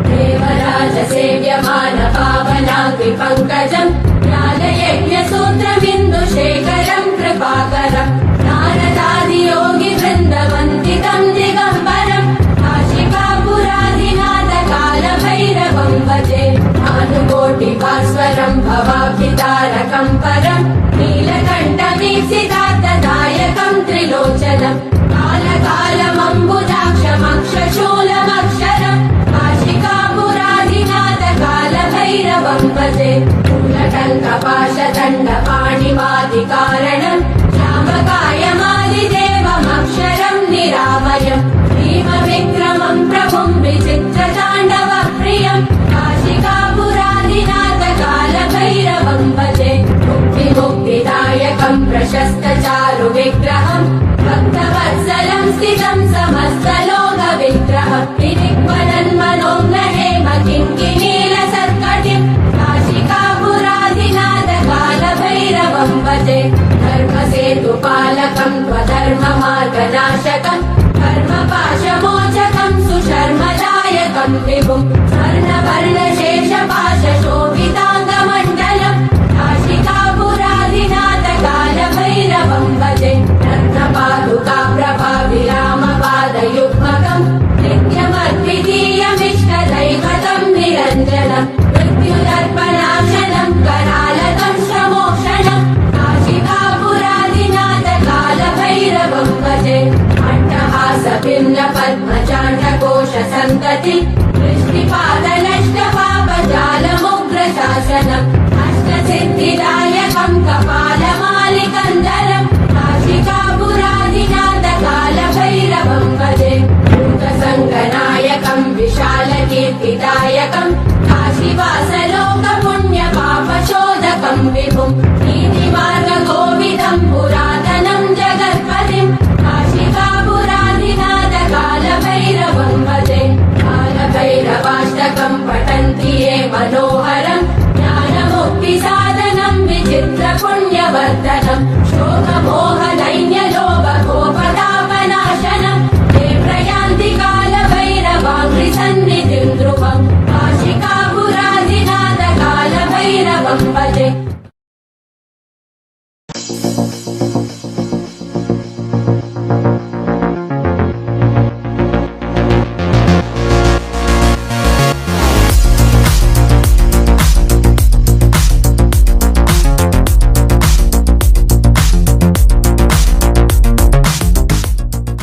देवराज सेव्यमान पावनाग्नि पङ्कजम् ज्ञानयज्ञसूत्रबिन्दुशेखरम् कृपाकरम् नारदादियोगि वृन्दवन्दितम् दिगम्बरम् काशिकापुराधिनाथ कालभैरवम् भजे भानुकोटिभास्वरम् भवाब्धितारकम् परम् नीलकण्ठवीक्षितार्थदायकम् त्रिलोचनम् कालकालमम्बुजाक्षमक्षशूलमक्षरम् काशिकापुराधिनाथ कालभैरवम् भजे मूलटङ्कपाशदण्डपाणिमादिकारणम् श्यामकायमादिदेवमक्षरम् निरामयम् भीमविक्रमम् प्रभुम् विचित्रताण्डवप्रियम् काशिकापुराधिनाथ कालभैरवम् भजे मुक्तिदायकम् प्रशस्तचारु विग्रहम् भक्तवत्सलम् स्थितम् समस्तलोकविग्रहम् विनिक्वलन्मनोग्रहेम किङ्किणीलसत्कटिम् काशिकापुराधिनाथ कालभैरवम् भजे धर्मसेतुपालकम् त्वधर्ममार्गनाशकम् कर्मपाशमोचकम् सुशर्मदायकम् विभुम् स्वर्णवर्णशेषपाशशोभिताङ्गमण्डलम् काशिकापुराधिनाथ कालभैरवम् भजे रत्नपादुका प्रभाविरामपादयुग्मकम् नित्यमद्वितीयमिष्टदैवतम् निरञ्जनम् मृत्युदर्पणाशनम् करालकम् श्रमोक्षणम् काशिकापुराधिनाथ कालभैरवम् भजे अट्टहासभिन्न पद्मचाण्डकोशसन्तति वृष्टिपातनष्टपापजालमुग्रशासनम् अष्टसिद्धिदायकम् कपालमालिकन्दरम्